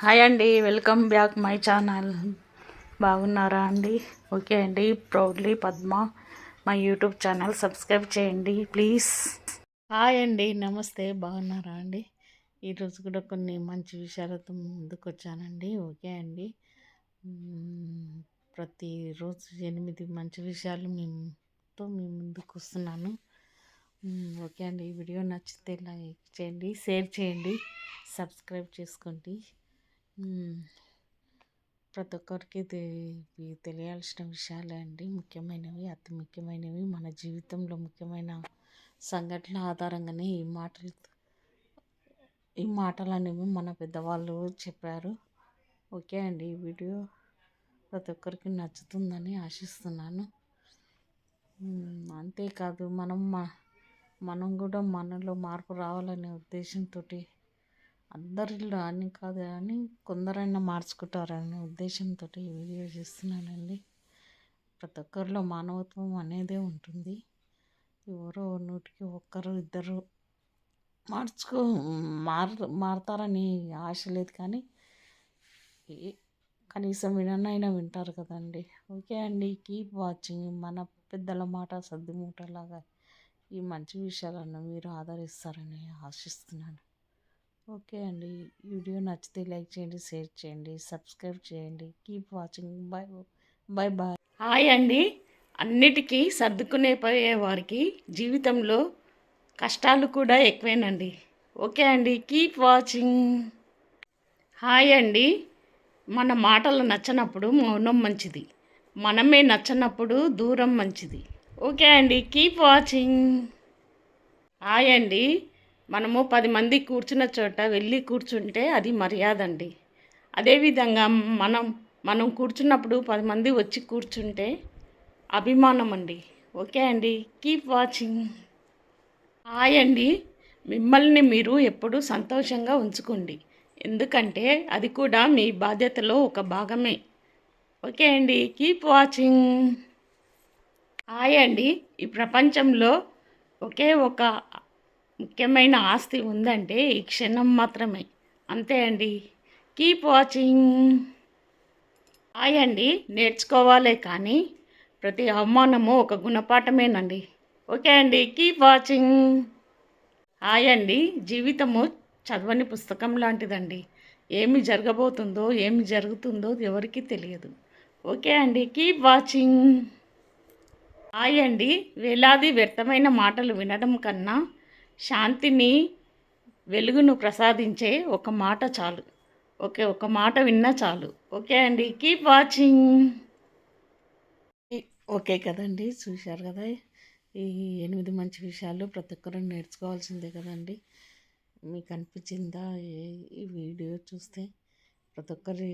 Hi అండి, welcome back my channel. బాగున్నారా అండి? ఓకే అండి. Proudly Padma my YouTube channel subscribe చేయండి ప్లీజ్. హాయ్ అండి, నమస్తే. బాగున్నారా అండి? ఈరోజు కూడా కొన్ని మంచి విషయాలతో ముందుకు వచ్చానండి. ఓకే అండి. ప్రతిరోజు 8 మంచి విషయాలు మీ ముందుకు వస్తున్నాను. ఓకే అండి. ఈ వీడియో నచ్చితే లైక్ చేయండి, షేర్ చేయండి, సబ్స్క్రైబ్ చేసుకోండి. ప్రతి ఒక్కరికి తెలియాల్సిన విషయాలే అండి, ముఖ్యమైనవి, అతి ముఖ్యమైనవి. మన జీవితంలో ముఖ్యమైన సంఘటన ఆధారంగానే ఈ మాటలు అనేవి మన పెద్దవాళ్ళు చెప్పారు. ఓకే అండి. ఈ వీడియో ప్రతి ఒక్కరికి నచ్చుతుందని ఆశిస్తున్నాను. అంతేకాదు, మనం కూడా మనలో మార్పు రావాలనే ఉద్దేశంతో, అందరిలో అని కాదు కానీ కొందరైనా మార్చుకుంటారనే ఉద్దేశంతో ఈ వీడియో చేస్తున్నానండి. ప్రతి ఒక్కరిలో మానవత్వం అనేదే ఉంటుంది. ఎవరో నూటికి ఒక్కరు ఇద్దరు మారుతారని ఆశ లేదు, కానీ కనీసం విననైనా వింటారు కదండి. ఓకే అండి. Keep watching. మన పెద్దల మాట సర్దిమూటలాగా ఈ మంచి విషయాలను మీరు ఆదరిస్తారని ఆశిస్తున్నాను. ఓకే అండి. వీడియో నచ్చితే లైక్ చేయండి, షేర్ చేయండి, సబ్స్క్రైబ్ చేయండి. Keep watching. Bye bye. Hi అండి. అన్నిటికీ సర్దుకునే పోయే వారికి జీవితంలో కష్టాలు కూడా ఎక్కువేనండి. ఓకే అండి. Keep watching. హాయ్ అండి. మన మాటలు నచ్చనప్పుడు మౌనం మంచిది, మనమే నచ్చనప్పుడు దూరం మంచిది. ఓకే అండి. Keep watching. హాయ్ అండి. మనము 10 మంది కూర్చున్న చోట వెళ్ళి కూర్చుంటే అది మర్యాద అండి. అదేవిధంగా మనం కూర్చున్నప్పుడు 10 మంది వచ్చి కూర్చుంటే అభిమానం అండి. ఓకే అండి. Keep watching. హాయ్ అండి. మిమ్మల్ని మీరు ఎప్పుడూ సంతోషంగా ఉంచుకోండి, ఎందుకంటే అది కూడా మీ బాధ్యతలో ఒక భాగమే. ఓకే అండి. Keep watching. హాయ్ అండి. ఈ ప్రపంచంలో ఒకే ఒక ముఖ్యమైన ఆస్తి ఉందంటే ఈ క్షణం మాత్రమే. అంతే అండి. Keep watching. హాయ్ అండి. నేర్చుకోవాలే కానీ ప్రతి అవమానము ఒక గుణపాఠమేనండి. ఓకే అండి. Keep watching. హాయ్ అండి. జీవితము చదవని పుస్తకం లాంటిదండి. ఏమి జరగబోతుందో, ఏమి జరుగుతుందో ఎవరికీ తెలియదు. ఓకే అండి. Keep watching. హాయ్ అండి. వేలాది వ్యర్థమైన మాటలు వినడం కన్నా శాంతిని, వెలుగును ప్రసాదించే ఒక మాట చాలు. ఒక మాట విన్నా చాలు. ఓకే అండి. Keep watching. ఓకే కదండి. చూశారు కదా, ఈ 8 మంచి విషయాలు ప్రతి ఒక్కరు నేర్చుకోవాల్సిందే కదండి. మీకు అనిపించిందా ఈ వీడియో చూస్తే? ప్రతి ఒక్కరి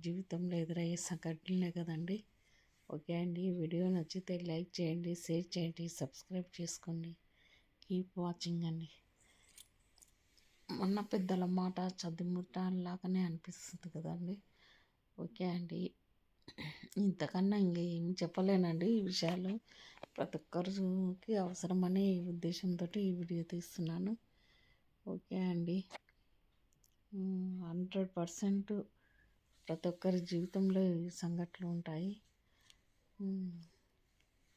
జీవితంలో ఎదురయ్యే సంఘటనలే కదండి. ఓకే అండి. ఈ వీడియో నచ్చితే లైక్ చేయండి, షేర్ చేయండి, సబ్స్క్రైబ్ చేసుకోండి. కీప్ వాచింగ్ అండి. మన పెద్దల మాట చదువులాగానే అనిపిస్తుంది కదండి. ఓకే అండి. ఇంతకన్నా ఇంకేం చెప్పలేనండి. ఈ విషయాలు ప్రతి ఒక్కరికి అవసరమనే ఉద్దేశంతో ఈ వీడియో తీస్తున్నాను. ఓకే అండి. 100% ప్రతి ఒక్కరి జీవితంలో ఈ సంఘటనలు ఉంటాయి.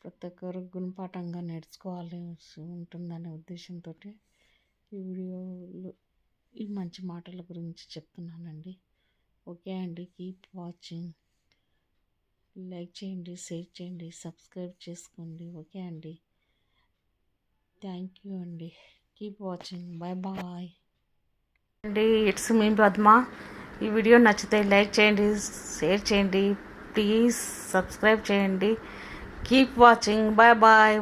ప్రతి ఒక్కరు గుణపాఠంగా నేర్చుకోవాలి ఉంటుందనే ఉద్దేశంతో ఈ వీడియోలో ఈ మంచి మాటల గురించి చెప్తున్నానండి. ఓకే అండి. Keep watching. లైక్ చేయండి, షేర్ చేయండి, సబ్స్క్రైబ్ చేసుకోండి. ఓకే అండి. థ్యాంక్ యూ అండి. Keep watching. బాయ్ బాయ్ అండి. ఇట్స్ మీ పద్మ. ఈ వీడియో నచ్చితే లైక్ చేయండి, షేర్ చేయండి, ప్లీజ్ సబ్స్క్రైబ్ చేయండి. Keep watching. Bye bye.